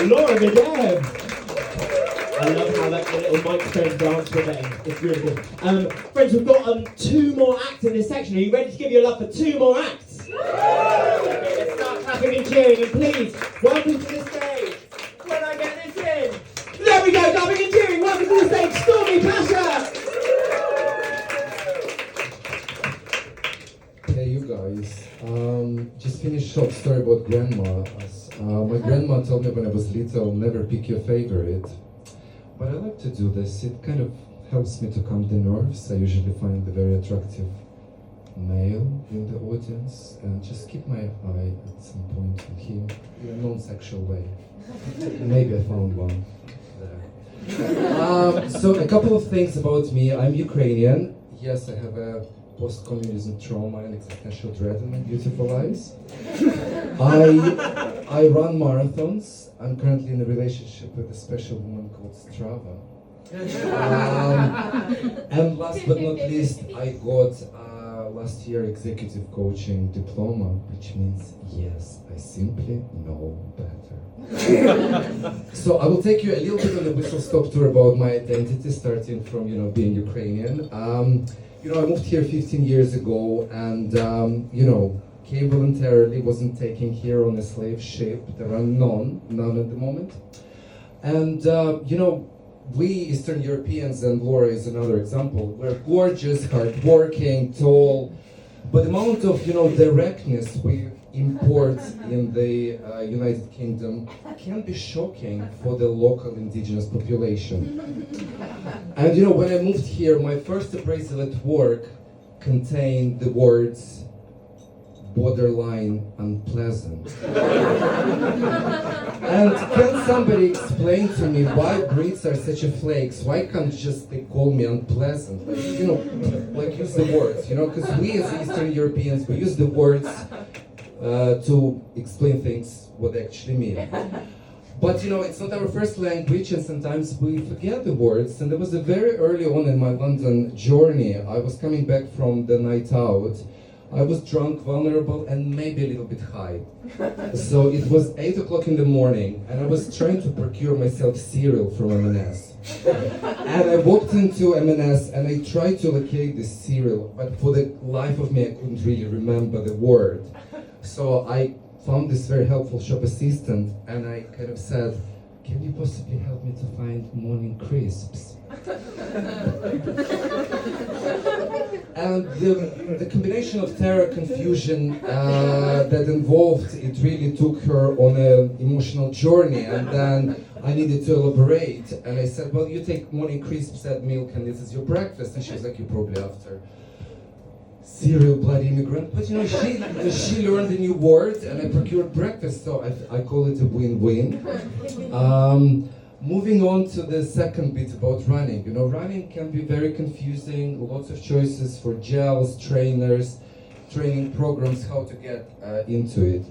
Laura Gadev. I love how that little microphone dance with it. It's really good. Friends, we've got 2 more acts in this section. Are you ready to give your love for 2 more acts? Okay, let's start clapping and cheering. And please, welcome to the stage. When I get this in. There we go, clapping and cheering. Welcome to the stage, Stormy Pasha. Hey, you guys. Just finished a short story about grandma. My grandma told me when I was little, never pick your favorite. But I like to do this. It kind of helps me to calm the nerves. I usually find a very attractive male in the audience and just keep my eye at some point on him in a non-sexual way. Maybe I found one there. So a couple of things about me. I'm Ukrainian. Yes, I have a post-communism trauma and existential dread in my beautiful eyes. I run marathons. I'm currently in a relationship with a special woman called Strava. And last but not least, I got last year executive coaching diploma, which means yes, I simply know better. So I will take you a little bit on a whistle-stop tour about my identity, starting from being Ukrainian. I moved here 15 years ago, and came voluntarily, wasn't taken here on a slave ship. There are none at the moment. And we Eastern Europeans, and Laura is another example, we're gorgeous, hardworking, tall, but the amount of directness we import in the United Kingdom can be shocking for the local indigenous population. And when I moved here, my first appraisal at work contained the words borderline unpleasant. And can somebody explain to me why Brits are such a flakes? Why can't just they call me unpleasant? Like use the words, because we as Eastern Europeans, we use the words to explain things, what they actually mean. But it's not our first language, and sometimes we forget the words. And there was a very early on in my London journey, I was coming back from the night out. I was drunk, vulnerable, and maybe a little bit high. So it was 8 o'clock in the morning, and I was trying to procure myself cereal from M&S. And I walked into M&S, and I tried to locate this cereal, but for the life of me, I couldn't really remember the word. So I found this very helpful shop assistant, and I kind of said, "Can you possibly help me to find morning crisps?" And the combination of terror, confusion that involved, it really took her on an emotional journey. And then I needed to elaborate. And I said, "Well, you take morning crisps, add milk, and this is your breakfast." And she was like, "You're probably after serial bloody immigrant." But she learned a new word, and I procured breakfast. So I call it a win-win. Moving on to the second bit about running. Running can be very confusing, lots of choices for gels, trainers, training programs, how to get into it.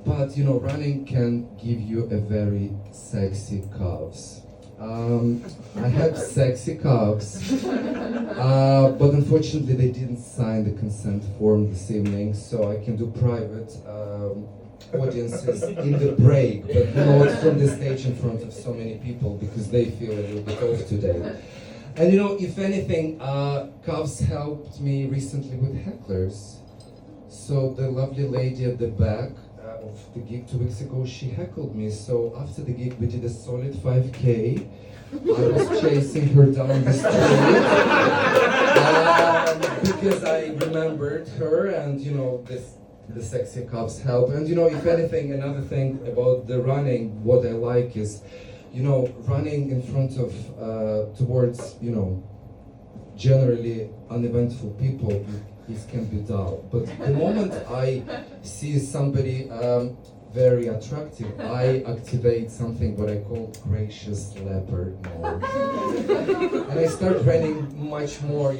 But, running can give you a very sexy calves. I have sexy calves, but unfortunately they didn't sign the consent form this evening, so I can do private audiences in the break, but not from the stage in front of so many people, because they feel a little bit off today. And if anything, calves helped me recently with hecklers. So the lovely lady at the back of the gig 2 weeks ago, she heckled me. So after the gig, we did a solid 5K. I was chasing her down the street because I remembered her, and the sexy calves help. And if anything, another thing about the running, what I like is, running in front of, towards, generally uneventful people, this can be dull. But the moment I see somebody very attractive, I activate something what I call gracious leopard mode. And I start running much more,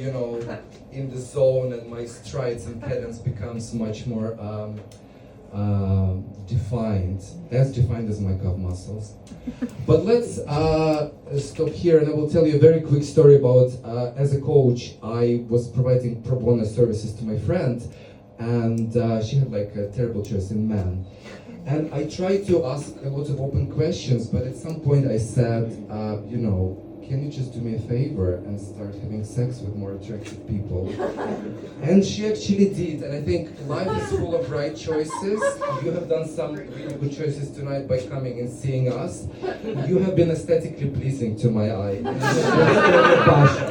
in the zone, and my strides and cadence becomes much more defined as my calf muscles. But let's stop here, and I will tell you a very quick story about, as a coach, I was providing pro bono services to my friend, and she had like a terrible choice in men. And I tried to ask a lot of open questions, but at some point I said, can you just do me a favor and start having sex with more attractive people? And she actually did, and I think life is full of right choices. You have done some really good choices tonight by coming and seeing us. You have been aesthetically pleasing to my eye. Stormy Pasha.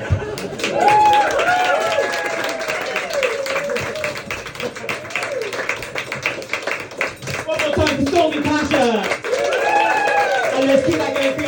One more time for Stormy Pasha! And let's keep that going for